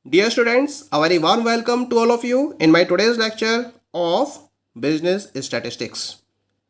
Dear students, a very warm welcome to all of you in my today's lecture of business statistics.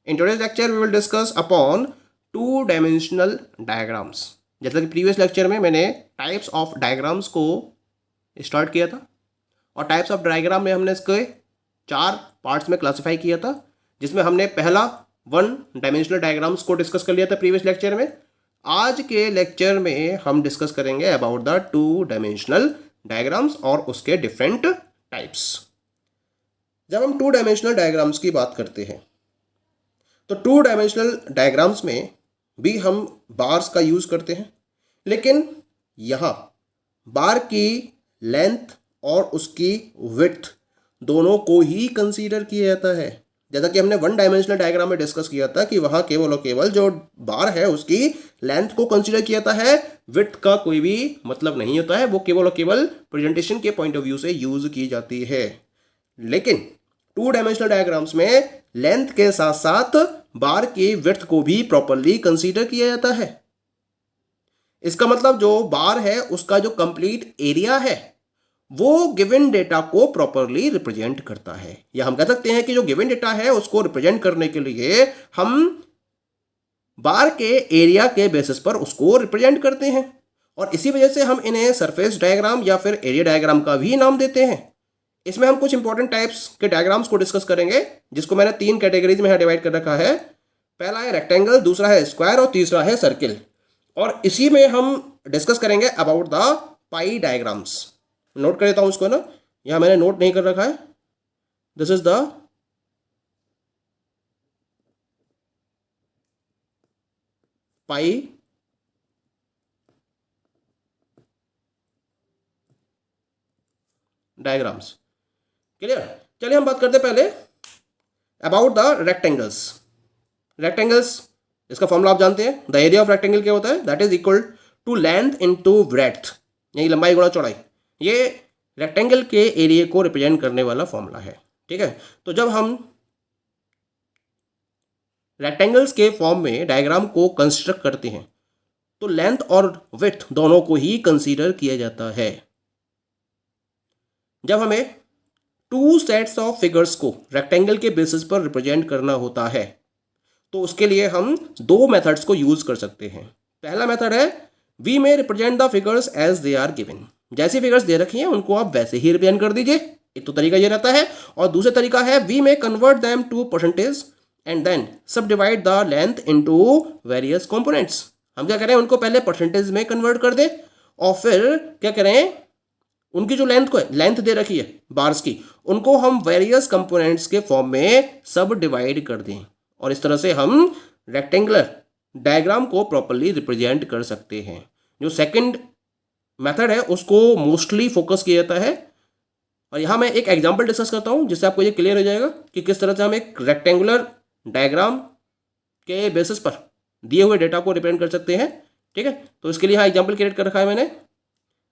In today's lecture, we will discuss upon two-dimensional diagrams. जैसा कि previous lecture में मैंने types of diagrams को start किया था और types of diagram में हमने इसके 4 पार्ट्स में क्लासिफाई किया था, जिसमें हमने पहला 1 डायमेंशनल डायग्राम्स को डिस्कस कर लिया था प्रीवियस लेक्चर में। आज के लेक्चर में हम डिस्कस करेंगे अबाउट द 2 डायमेंशनल डायग्राम्स और उसके डिफरेंट टाइप्स। जब हम 2 डायमेंशनल डायग्राम्स की बात करते हैं तो 2 डायमेंशनल डायग्राम्स में भी हम बार्स का यूज़ करते हैं, लेकिन यहाँ बार की लेंथ और उसकी विड्थ दोनों को ही कंसीडर किया जाता है। जैसा कि हमने 1 डायमेंशनल डायग्राम में डिस्कस किया था कि वहाँ केवल और केवल जो बार है उसकी लेंथ को कंसीडर किया जाता है, विड्थ का कोई भी मतलब नहीं होता है, वो केवल और केवल प्रेजेंटेशन के पॉइंट ऑफ व्यू से यूज की जाती है। लेकिन 2 डायमेंशनल डायग्राम्स में लेंथ के साथ साथ बार की विड्थ को भी प्रॉपरली कंसीडर किया जाता है। इसका मतलब जो बार है उसका जो कंप्लीट एरिया है वो गिवन डेटा को प्रॉपरली रिप्रेजेंट करता है, या हम कह सकते हैं कि जो गिवन डेटा है उसको रिप्रेजेंट करने के लिए हम बार के एरिया के बेसिस पर उसको रिप्रेजेंट करते हैं, और इसी वजह से हम इन्हें सरफेस डायग्राम या फिर एरिया डायग्राम का भी नाम देते हैं। इसमें हम कुछ इंपॉर्टेंट टाइप्स के डायग्राम्स को डिस्कस करेंगे, जिसको मैंने 3 कैटेगरीज में डिवाइड कर रखा है। पहला है रेक्टेंगल, दूसरा है स्क्वायर और तीसरा है सर्किल। और इसी में हम डिस्कस करेंगे about the pi diagrams. Note कर देता हूं उसको ना, यहाँ मैंने नोट नहीं कर रखा है। This is the pi diagrams. Clear? चलिए हम बात करते हैं पहले अबाउट द रेक्टेंगल्स। रेक्टेंगल्स, इसका फॉर्मूला आप जानते हैं। द एरिया ऑफ रेक्टेंगल क्या होता है? That is equal to length into breadth, यानी लंबाई गुणा चौड़ाई। ये रेक्टेंगल के एरिया को रिप्रेजेंट करने वाला फॉर्मूला है। ठीक है, तो जब हम रेक्टेंगल्स के फॉर्म में डायग्राम को कंस्ट्रक्ट करते हैं तो लेंथ और विड्थ दोनों को ही कंसीडर किया जाता है। जब हमें 2 सेट्स ऑफ फिगर्स को रेक्टेंगल के बेसिस पर रिप्रेजेंट करना होता है तो उसके लिए हम 2 मेथड्स को यूज कर सकते हैं। पहला मेथड है we may represent the figures as they are given. जैसी फिगर्स दे रखी हैं उनको आप वैसे ही रिप्रेजेंट कर दीजिए, एक तो तरीका ये रहता है। और दूसरा तरीका है we may convert them to percentage and then सब divide the length into various components. हम क्या करें, उनको पहले परसेंटेज में कन्वर्ट कर दें और फिर क्या करें, उनकी जो लेंथ दे रखी है बार्स की, उनको हम वेरियस कंपोनेंट्स के फॉर्म में सब डिवाइड कर दें, और इस तरह से हम रेक्टेंगुलर डायग्राम को प्रॉपरली रिप्रेजेंट कर सकते हैं। जो सेकंड मेथड है उसको मोस्टली फोकस किया जाता है, और यहाँ मैं एक एग्जांपल डिस्कस करता हूँ जिससे आपको ये क्लियर हो जाएगा कि किस तरह से हम एक रेक्टेंगुलर डायग्राम के बेसिस पर दिए हुए डेटा को रिप्रेजेंट कर सकते हैं। ठीक है, तो इसके लिए यहाँ एग्जाम्पल क्रिएट कर रखा है मैंने।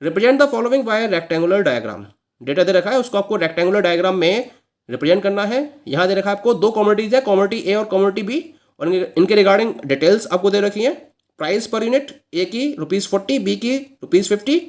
Represent the following by rectangular diagram. Data दे रखा है, उसको आपको रेक्टेंगुलर डायग्राम में रिप्रेजेंट करना है। यहाँ दे रखा है आपको 2 कमोडिटीज है, कमोडिटी ए और कमोडिटी बी, और इनके रिगार्डिंग डिटेल्स आपको दे रखी है। प्राइस पर यूनिट, ए की ₹40, बी की ₹50।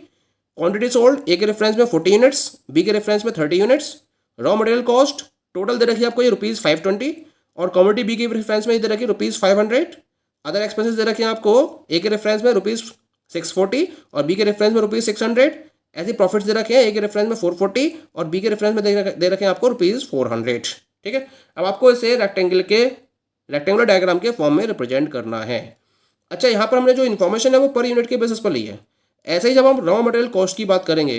क्वांटिटी सोल्ड, ए के रेफरेंस में 40 यूनिट्स, बी के रेफरेंस में 30 units. Raw material cost total दे रखी है आपको ये ₹520, और कमोडिटी बी के रेफरेंस में दे रखी है ₹500। अदर एक्सपेंसेस दे रखे हैं आपको, ए के रेफरेंस में ₹640 और बी के रेफरेंस में ₹600। ऐसे प्रॉफिट्स दे रखे हैं, ए के रेफरेंस में 440 और बी के रेफरेंस में दे रखे हैं आपको ₹400। ठीक है, अब आपको इसे रेक्टेंगुलर डायग्राम के फॉर्म में रिप्रेजेंट करना है। अच्छा, यहाँ पर हमने जो इन्फॉर्मेशन है वो पर यूनिट के बेसिस पर ली है। ऐसे ही जब हम रॉ मटेरियल कॉस्ट की बात करेंगे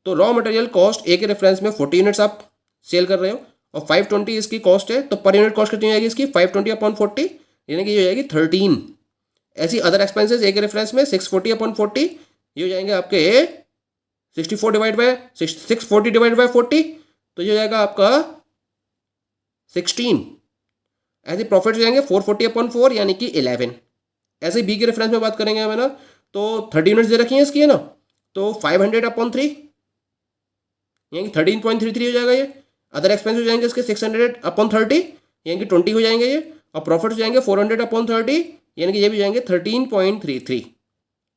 तो रॉ मटेरियल कॉस्ट ए के रेफरेंस में 40 यूनिट्स आप सेल कर रहे हो और 520 इसकी कॉस्ट है, तो पर यूनिट कॉस्ट कितनी आएगी इसकी? 520/40, यानी कि ये हो जाएगी 13। ऐसी अदर एक्सपेंसेस ए के रेफरेंस में 640/40, ये हो जाएंगे आपके 640 डिवाइड बाय 40, तो ये हो जाएगा आपका 16। ऐसे प्रॉफिट हो जाएंगे 440/4 यानी कि 11। ऐसे बी के रेफरेंस में बात करेंगे हमें ना, तो 30 यूनिट्स दे रखी हैं इसकी है ना, तो 500/3 यानी कि 13.33 हो जाएगा ये। अदर एक्सपेंस हो जाएंगे इसके 600/30 यानी कि 20 हो जाएंगे ये, और प्रॉफिट हो जाएंगे 400/30 यानी कि ये भी जाएंगे 13.33।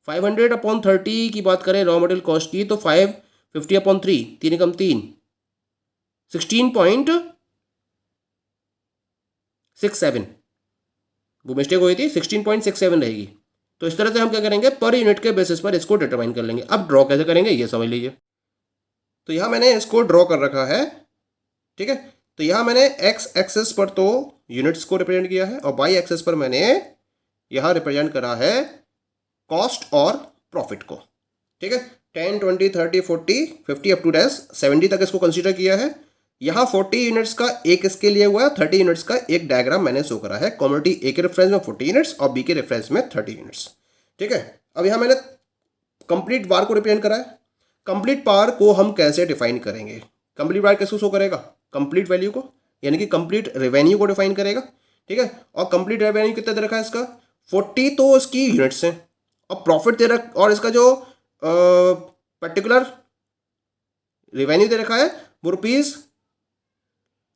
500/30 की बात करें रॉ मटेरियल कॉस्ट की, तो 5 50/3, 3 एकम 3, 16.67, वो मिस्टेक हुई थी, 16.67 रहेगी। तो इस तरह से हम क्या करेंगे, पर यूनिट के बेसिस पर इसको डिटरमाइन कर लेंगे। अब ड्रॉ कैसे करेंगे ये समझ लीजिए। तो यहाँ मैंने इसको ड्रॉ कर रखा है, ठीक है। तो यहाँ मैंने एक्स एक्सेस पर तो यूनिट्स को रिप्रेजेंट किया है और वाई एक्सेस पर मैंने यहाँ रिप्रेजेंट करा है कॉस्ट और प्रॉफिट को, ठीक है। 10, 20, 30, 40, 50 अप टू 70 तक इसको कंसीडर किया है। यहाँ 40 यूनिट्स का एक इसके लिए हुआ है, 30 यूनिट्स का एक डायग्राम मैंने शो करा है। कमोडिटी ए के रेफरेंस में 40 यूनिट्स और बी के रेफरेंस में 30 यूनिट्स, ठीक है। अब यहाँ मैंने कंप्लीट बार को रिप्रेजेंट करा है। कंप्लीट बार को हम कैसे डिफाइन करेंगे? कंप्लीट बार किसको शो करेगा? कंप्लीट वैल्यू को, यानी कि कंप्लीट रेवेन्यू को डिफाइन करेगा, ठीक है। और कंप्लीट रेवेन्यू कितना दे रखा है इसका? 40 तो इसकी यूनिट्स हैं और प्रॉफिट दे रखा, और इसका जो पर्टिकुलर रेवेन्यू दे रखा है वो रुपीज़,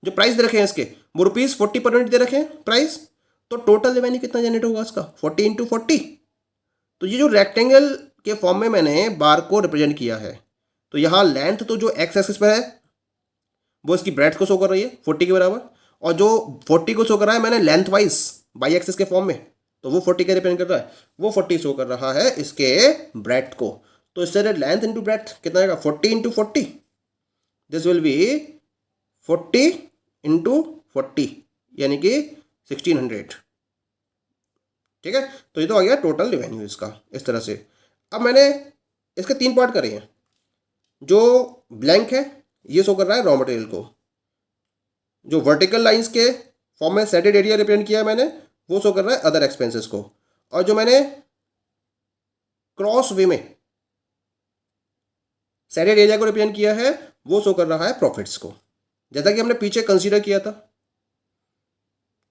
जो प्राइस दे रखे हैं इसके वो ₹40 पर यूनिट दे रखे हैं प्राइस। तो टोटल रेवेन्यू कितना जनरेट होगा इसका? 40 × 40। तो ये जो रेक्टेंगल के फॉर्म में मैंने बार को रिप्रेजेंट किया है, तो यहाँ लेंथ तो जो एक्स एक्सिस पर है वो इसकी ब्रेड्थ को शो कर रही है 40 के बराबर, और जो 40 को शो कर रहा है मैंने लेंथ वाइज बाई एक्सिस के फॉर्म में, तो वो 40 का रिप्रेजेंट कर रहा है, वो 40 शो कर रहा है इसके ब्रेड्थ को। तो इससे लेंथ इंटू ब्रेड्थ कितना आएगा? 40 × 40, दिस विल बी 40 × 40 यानी कि 1600, ठीक है। तो ये तो आ गया टोटल रेवेन्यू इसका इस तरह से। अब मैंने इसके 3 पार्ट करे हैं। जो ब्लैंक है ये शो कर रहा है रॉ मटेरियल को, जो वर्टिकल लाइंस के फॉर्म में सेटेड एरिया रिप्रेजेंट किया है मैंने वो शो कर रहा है अदर एक्सपेंसेस को, और जो मैंने क्रॉस वे में सेटेड एरिया को रिप्रेजेंट किया है वो शो कर रहा है प्रॉफिट्स को। जैसा कि हमने पीछे कंसीडर किया था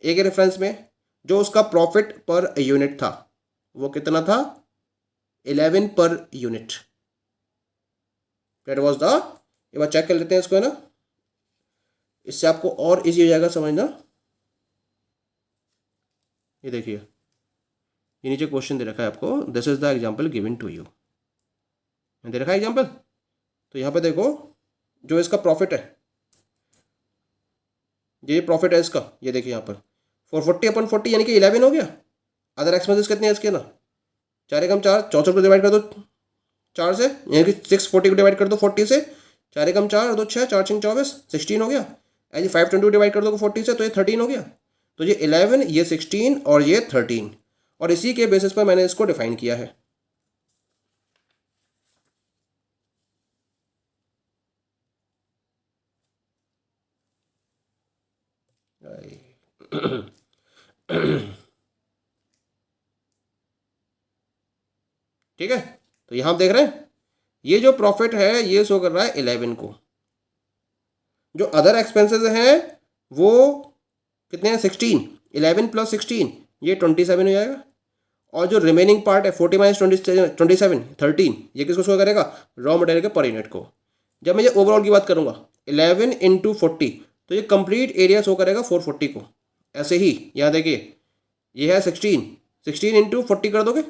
ए के रेफरेंस में, जो उसका प्रॉफिट पर यूनिट था वो कितना था? 11 per unit, that was the. एक बार चेक कर लेते हैं इसको, है ना, इससे आपको और इजी हो जाएगा समझना। ये देखिए, ये नीचे क्वेश्चन दे रखा है आपको, this is the example given to you, दे रखा है एग्जांपल। तो यहाँ पे देखो जो इसका प्रॉफिट है, ये प्रॉफिट है इसका, ये देखिए यहाँ पर 440/40 यानी कि 11 हो गया। अदर एक्सपेंसेस कितने हैं इसके ना? 4 एकम 4, 64 को डिवाइड कर दो 4 से, यानी कि 640 को डिवाइड कर दो 40 से, 4 एकम 4 और 2 6, 4 6 24, 16 हो गया। ऐसे 520 को डिवाइड कर दो 40 से, तो ये 13 हो गया। तो ये 11, ये 16 और ये 13, और इसी के बेसिस पर मैंने इसको डिफाइन किया है। ठीक है, तो यहां आप देख रहे हैं ये जो प्रॉफिट है ये शो कर रहा है 11 को। जो अदर एक्सपेंसेस हैं वो कितने हैं? 16, 11 + 16 ये 27 हो जाएगा। और जो रिमेनिंग पार्ट है 40 - 27 13, ये किसको शो करेगा? रॉ मटेरियल के पर यूनिट को। जब मैं ये ओवरऑल की बात करूंगा 11 × 40, तो ये कंप्लीट एरिया शो करेगा 440 को। ऐसे ही यहाँ देखिए ये है 16 × 40 कर दोगे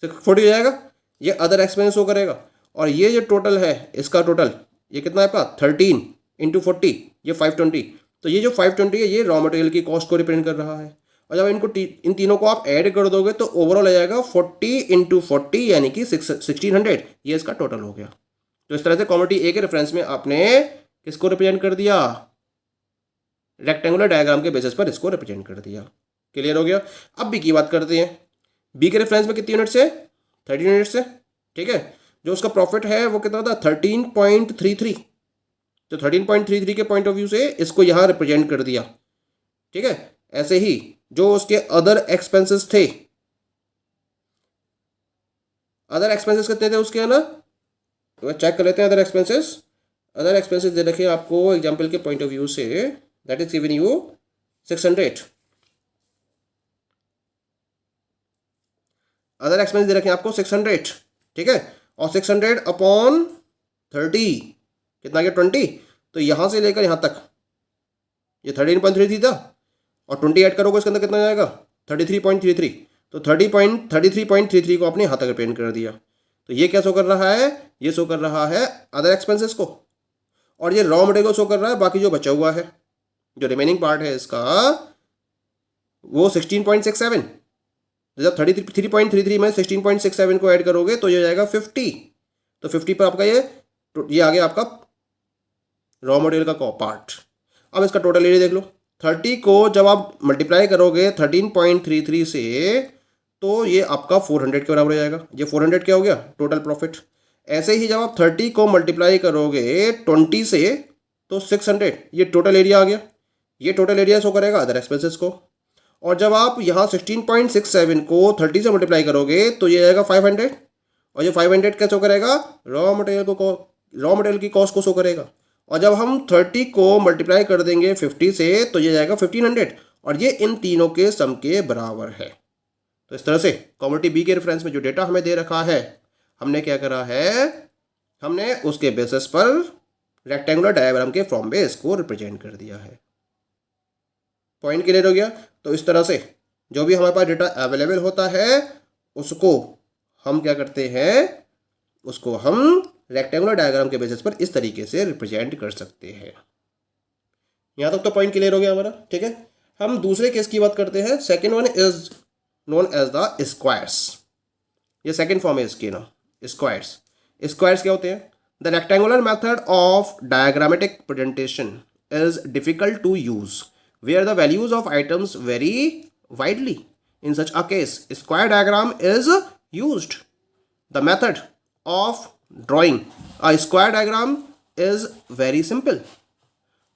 40 हो जाएगा। ये अदर एक्सपेंस शो करेगा, और ये जो टोटल है इसका टोटल ये कितना है आपका? 13 × 40 ये 520। तो ये जो 520 है ये रॉ मटेरियल की कॉस्ट को रिप्रेजेंट कर रहा है। और जब इनको इन तीनों को आप ऐड कर दोगे तो ओवरऑल आ जाएगा 40 × 40 यानी कि 1600, ये इसका टोटल हो गया। तो इस तरह से कमोडिटी ए के रेफरेंस में आपने किसको रिप्रेजेंट कर दिया? रेक्टेंगुलर डायग्राम के बेसिस पर इसको रिप्रेजेंट कर दिया। क्लियर हो गया? अब बी की बात करते हैं। बी के रेफरेंस में कितनी यूनिट्स है? 30 यूनिट्स है, ठीक है। जो उसका प्रॉफिट है वो कितना था? 13.33। तो 13.33 के पॉइंट ऑफ व्यू से इसको यहाँ रिप्रेजेंट कर दिया, ठीक है। ऐसे ही जो उसके अदर एक्सपेंसेस थे, अदर एक्सपेंसेस कितने थे उसके, है ना, चेक कर लेते हैं। अदर एक्सपेंसेस दे रखे आपको एग्जाम्पल के पॉइंट ऑफ व्यू से, that is given you 600। Other expense दे रखे हैं आपको 600, ठीक है। और 600/30 कितना गया? 20। तो यहाँ से लेकर यहाँ तक ये 13.33 था, और 20 ऐड करोगे इसके अंदर कितना जाएगा? 33.33। तो 33.33 को आपने यहाँ तक रिप्रेजेंट कर दिया। तो ये क्या शो कर रहा है? ये शो कर रहा है अदर एक्सपेंसेस को, और ये रॉ मटेरियल को शो कर रहा है बाकी जो बचा हुआ है, जो रिमेनिंग पार्ट है इसका वो 16.67। जब 33.33 में 16.67 को ऐड करोगे तो ये जाएगा 50। तो 50 पर आपका ये आ गया आपका रॉ मटेरियल का पार्ट। अब इसका टोटल एरिया देख लो। 30 को जब आप मल्टीप्लाई करोगे 13.33 से तो ये आपका 400 के बराबर हो जाएगा। ये 400 क्या हो गया टोटल प्रॉफिट। ऐसे ही जब आप 30 को मल्टीप्लाई करोगे 20 से तो 600, ये टोटल एरिया आ गया। ये टोटल एरिया शो करेगा अदर एक्सपेंसेस को। और जब आप यहाँ 16.67 को 30 से मल्टीप्लाई करोगे तो ये आएगा 500, और ये 500 क्या शो करेगा रॉ मटेरियल की कॉस्ट को शो करेगा। और जब हम 30 को मल्टीप्लाई कर देंगे 50 से तो ये जाएगा 1500, और ये इन तीनों के सम के बराबर है। तो इस तरह से कमोडिटी बी के रेफरेंस में जो डेटा हमें दे रखा है, हमने क्या करा है, हमने उसके बेसिस पर रेक्टेंगुलर डायग्राम के फॉर्म में इसको रिप्रेजेंट कर दिया है। पॉइंट क्लियर हो गया। तो इस तरह से जो भी हमारे पास डेटा अवेलेबल होता है उसको हम क्या करते हैं, उसको हम रेक्टेंगुलर डायग्राम के बेसिस पर इस तरीके से रिप्रेजेंट कर सकते हैं। यहाँ तक तो पॉइंट क्लियर हो गया हमारा, ठीक है। हम दूसरे केस की बात करते हैं। Second one is known as the squares. ये सेकेंड फॉर्म है इसकी ना, स्क्वायर्स। स्क्वायर्स क्या होते हैं? The rectangular method of diagrammatic presentation is difficult to use where the values of items vary widely. In such a case, square diagram is used. The method of drawing a square diagram is very simple.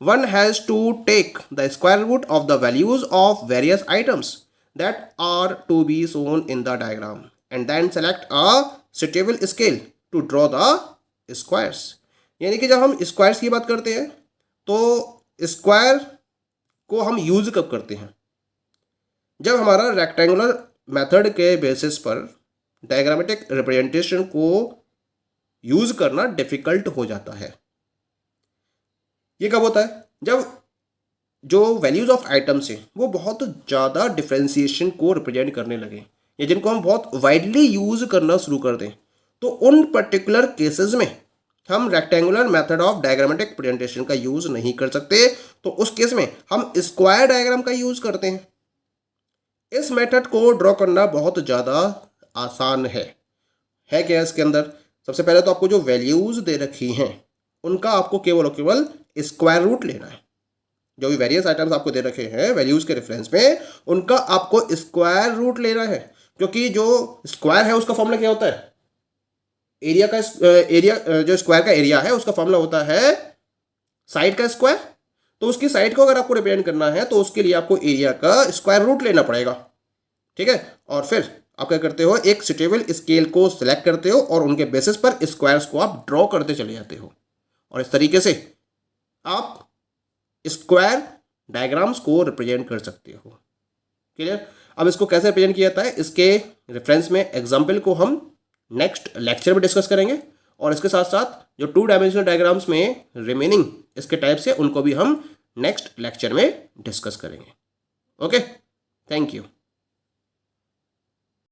One has to take the square root of the values of various items that are to be shown in the diagram and then select a suitable scale to draw the squares. यानी कि जब हम squares की बात करते हैं तो square को हम यूज कब करते हैं? जब हमारा रेक्टेंगुलर मेथड के बेसिस पर डायग्रामेटिक रिप्रेजेंटेशन को यूज करना डिफिकल्ट हो जाता है। ये कब होता है? जब जो वैल्यूज ऑफ आइटम्स हैं वो बहुत ज़्यादा डिफ्रेंसिएशन को रिप्रेजेंट करने लगे, या जिनको हम बहुत वाइडली यूज करना शुरू कर दें, तो उन पर्टिकुलर केसेस में हम rectangular method of diagrammatic presentation का यूज नहीं कर सकते। तो उस केस में हम स्क्वायर डायग्राम का यूज करते हैं। इस मेथड को ड्रॉ करना बहुत ज़्यादा आसान है क्या इसके अंदर? सबसे पहले तो आपको जो वैल्यूज दे रखी हैं उनका आपको केवल और केवल स्क्वायर रूट लेना है। जो भी वेरियस आइटम्स आपको दे रखे हैं वैल्यूज के रेफरेंस में, उनका आपको स्क्वायर रूट लेना है, क्योंकि जो स्क्वायर है उसका फॉर्मूला क्या होता है? एरिया जो स्क्वायर का एरिया है उसका फॉर्मूला होता है साइड का स्क्वायर। तो उसकी साइड को अगर आपको रिप्रेजेंट करना है तो उसके लिए आपको एरिया का स्क्वायर रूट लेना पड़ेगा, ठीक है। और फिर आप क्या करते हो, एक सुटेबल स्केल को सिलेक्ट करते हो और उनके बेसिस पर स्क्वायर्स को आप ड्रॉ करते चले जाते हो, और इस तरीके से आप स्क्वायर डायग्राम्स को रिप्रेजेंट कर सकते हो। क्लियर? अब इसको कैसे रिप्रेजेंट किया जाता है, इसके रेफरेंस में एग्जाम्पल को हम नेक्स्ट लेक्चर में डिस्कस करेंगे, और इसके साथ साथ जो 2 डायमेंशनल डायग्राम्स में रिमेनिंग इसके टाइप्स है उनको भी हम नेक्स्ट लेक्चर में डिस्कस करेंगे। Okay, thank you.